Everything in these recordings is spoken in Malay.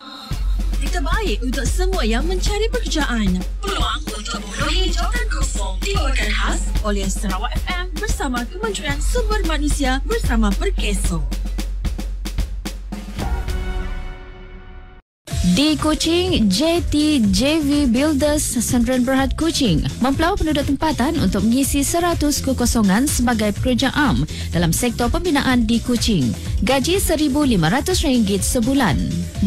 Terbaik untuk semua yang mencari pekerjaan. Peluang untuk memenuhi jawatan kosong ditawarkan khas oleh Sarawak FM bersama Kementerian Sumber Manusia bersama Perkeso. Di Kuching, JTJV Builders Sdn Bhd Kuching mempelau penduduk tempatan untuk mengisi 100 kekosongan sebagai pekerja am dalam sektor pembinaan di Kuching. Gaji RM1,500 sebulan.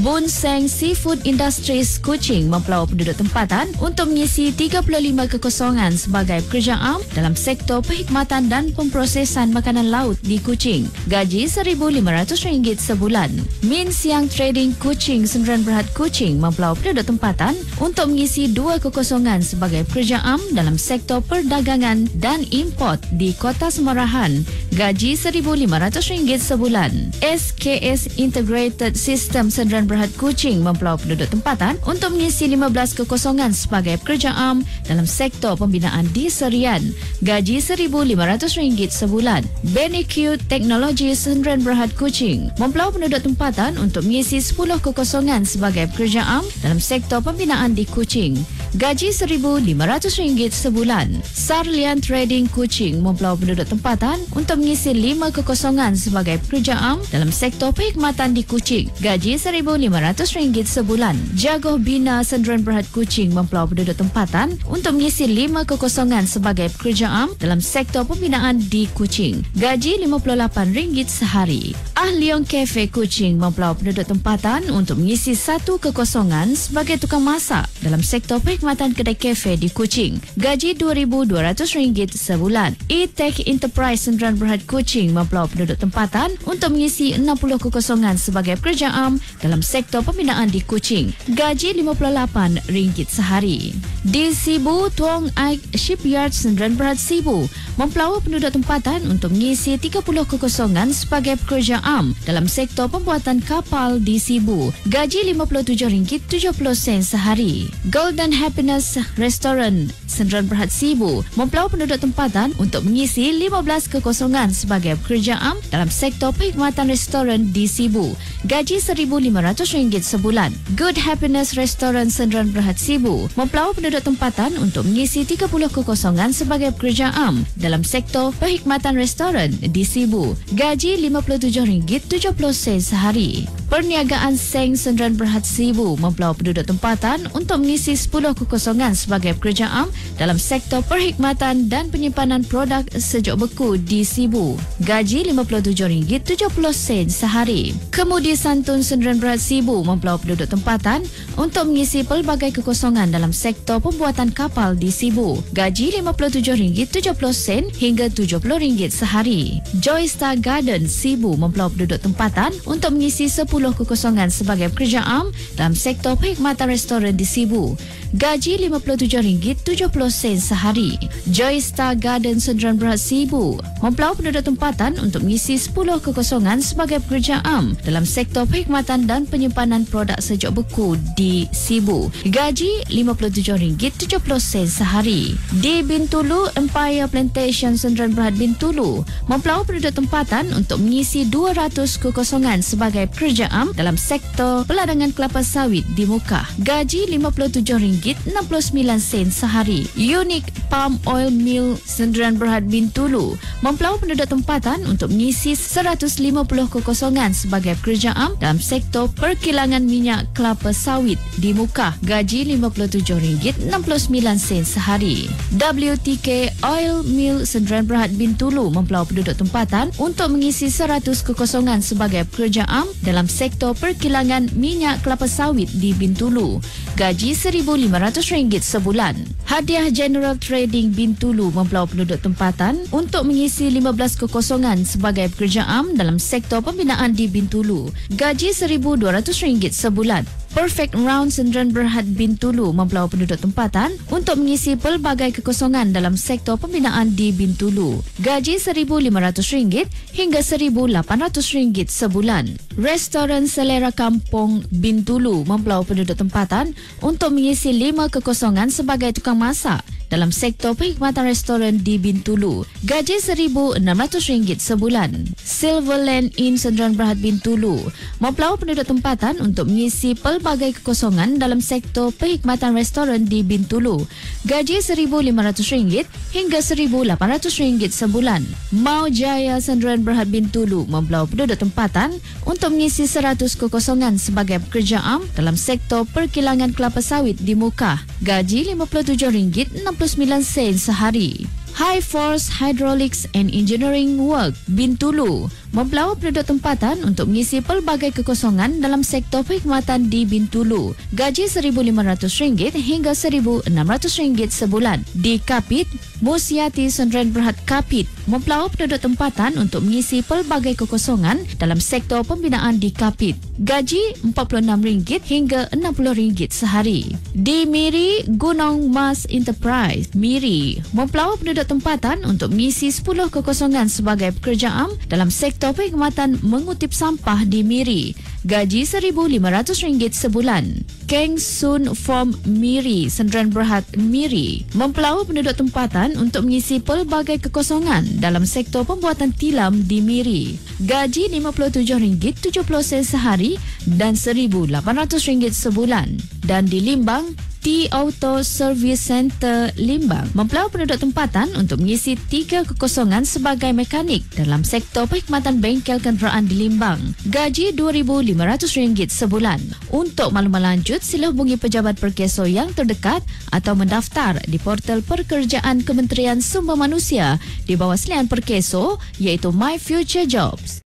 Boon Seng Seafood Industries Kuching mempelau penduduk tempatan untuk mengisi 35 kekosongan sebagai pekerja am dalam sektor perkhidmatan dan pemprosesan makanan laut di Kuching. Gaji RM1,500 sebulan. Min Siang Trading Kuching Sdn Bhd Kuching mempelau penduduk tempatan untuk mengisi 2 kekosongan sebagai pekerja am dalam sektor perdagangan dan import di Kota Semarahan. Gaji RM1,500 sebulan. SKS Integrated System Sdn Bhd Kuching mempelau penduduk tempatan untuk mengisi 15 kekosongan sebagai pekerja am dalam sektor pembinaan di Serian. Gaji RM1,500 sebulan. BenQ Technology Sdn Bhd Kuching mempelau penduduk tempatan untuk mengisi 10 kekosongan sebagai pekerja am dalam sektor pembinaan di Kuching. Gaji RM1,500 sebulan. Sarlian Trading Kuching mempelau penduduk tempatan untuk mengisi 5 kekosongan sebagai pekerja am dalam sektor perkhidmatan di Kuching. Gaji RM1,500 sebulan. Jagoh Bina Sdn Bhd Kuching mempelau penduduk tempatan untuk mengisi 5 kekosongan sebagai pekerja am dalam sektor pembinaan di Kuching. Gaji RM58 sehari. Ahliong Cafe Kuching mempelau penduduk tempatan untuk mengisi 1 kekosongan sebagai tukang masak dalam sektor perkhidmatan kedai kafe di Kuching. Gaji RM2,200 sebulan. E-Tech Enterprise Sdn Bhd Kuching mempelau penduduk tempatan untuk mengisi 60 kekosongan sebagai pekerja am dalam sektor pembinaan di Kuching. Gaji RM58 sehari. Di Sibu, Tuong Aik Shipyard Sdn Bhd Sibu mempelau penduduk tempatan untuk mengisi 30 kekosongan sebagai pekerja am dalam sektor pembuatan kapal di Sibu. Gaji RM57.70 sehari. Golden Happiness Restaurant Sdn Bhd Sibu mempelau penduduk tempatan untuk mengisi 15 kekosongan sebagai pekerja am dalam sektor perkhidmatan restoran di Sibu. Gaji RM1,500 sebulan. Good Happiness Restaurant Sdn Bhd Sibu mempelau penduduk tempatan untuk mengisi 30 kekosongan sebagai pekerja am dalam sektor perkhidmatan restoran di Sibu. Gaji RM57.70 sehari. Perniagaan Seng Sdn Bhd Sibu mempelau penduduk tempatan untuk mengisi 10 kekosongan sebagai pekerja am dalam sektor perkhidmatan dan penyimpanan produk sejuk beku di Sibu. Gaji RM57.70 sehari. Kemudi Santun Sdn Bhd Sibu mempelau penduduk tempatan untuk mengisi pelbagai kekosongan dalam sektor pembuatan kapal di Sibu. Gaji RM57.70 hingga RM70 sehari. Joy Star Garden Sibu mempelau penduduk tempatan untuk mengisi 10 kekosongan sebagai pekerja am dalam sektor perkhidmatan restoran di Sibu. Gaji RM57.70 sehari. Joy Star Garden Sdn Bhd Sibu mempelau penduduk tempatan untuk mengisi 10 kekosongan sebagai pekerja am dalam sektor perkhidmatan dan penyimpanan produk sejuk beku di Sibu. Gaji RM57.70 sehari. Di Bintulu, Empire Plantation Sdn Bhd Bintulu mempelau penduduk tempatan untuk mengisi 200 kekosongan sebagai pekerja am dalam sektor peladangan kelapa sawit di Mukah. Gaji RM50.69 sehari. Unique Palm Oil Mill Sdn Bhd Bintulu mempelau penduduk tempatan untuk mengisi 150 kekosongan sebagai pekerja am dalam sektor perkilangan minyak kelapa sawit di Mukah. Gaji RM57.69 sehari. WTK Oil Mill Sdn Bhd Bintulu mempelau penduduk tempatan untuk mengisi 100 kekosongan sebagai pekerja am dalam sektor perkilangan minyak kelapa sawit di Bintulu. Gaji RM1,500 sebulan. Hadiah General Trading Bintulu mempelau penduduk tempatan untuk mengisi 15 kekosongan sebagai pekerja am dalam sektor pembinaan di Bintulu. Gaji RM1,200 sebulan. Perfect Round Sdn Bhd Bintulu mempelau penduduk tempatan untuk mengisi pelbagai kekosongan dalam sektor pembinaan di Bintulu. Gaji RM1,500 hingga RM1,800 sebulan. Restoran Selera Kampung Bintulu mempelau penduduk tempatan untuk mengisi 5 kekosongan sebagai tukang masak dalam sektor perkhidmatan restoran di Bintulu. Gaji RM1,600 sebulan. Silverland Inn Sdn Bhd Bintulu mempelawar penduduk tempatan untuk mengisi pelbagai kekosongan dalam sektor perkhidmatan restoran di Bintulu. Gaji RM1,500 hingga RM1,800 sebulan. Mau Jaya Sdn Bhd Bintulu mempelawar penduduk tempatan untuk mengisi 100 kekosongan sebagai pekerja am dalam sektor perkilangan kelapa sawit di Mukah. Gaji RM57.69 sehari. High Force Hydraulics and Engineering Work Bintulu mempelawar penduduk tempatan untuk mengisi pelbagai kekosongan dalam sektor perkhidmatan di Bintulu. Gaji RM1,500 hingga RM1,600 sebulan. Di Kapit, Musyati Sdn Bhd Kapit mempelawar penduduk tempatan untuk mengisi pelbagai kekosongan dalam sektor pembinaan di Kapit. Gaji RM46 hingga RM60 sehari. Di Miri, Gunung Mas Enterprise Miri mempelawar penduduk tempatan untuk mengisi 10 kekosongan sebagai pekerja am dalam sektor perkhidmatan mengutip sampah di Miri. Gaji RM1,500 sebulan. Keng Sun Form Miri Sdn Bhd Miri mempelawar penduduk tempatan untuk mengisi pelbagai kekosongan dalam sektor pembuatan tilam di Miri. Gaji RM57.70 sehari dan RM1,800 sebulan. Dan di Limbang, T-Auto Service Center Limbang mempelawar penduduk tempatan untuk mengisi 3 kekosongan sebagai mekanik dalam sektor perkhidmatan bengkel kenderaan di Limbang. Gaji RM2,500 sebulan. Untuk maklumat lanjut, sila hubungi pejabat Perkeso yang terdekat atau mendaftar di portal pekerjaan Kementerian Sumber Manusia di bawah selian Perkeso iaitu My Future Jobs.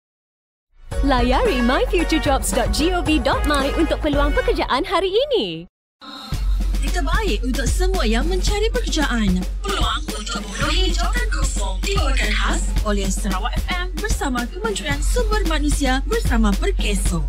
Layari myfuturejobs.gov.my untuk peluang pekerjaan hari ini. Terbaik untuk semua yang mencari pekerjaan. Peluang untuk memenuhi jawatan kosong dibawakan khas oleh Sarawak FM bersama Kementerian Sumber Manusia bersama Perkeso.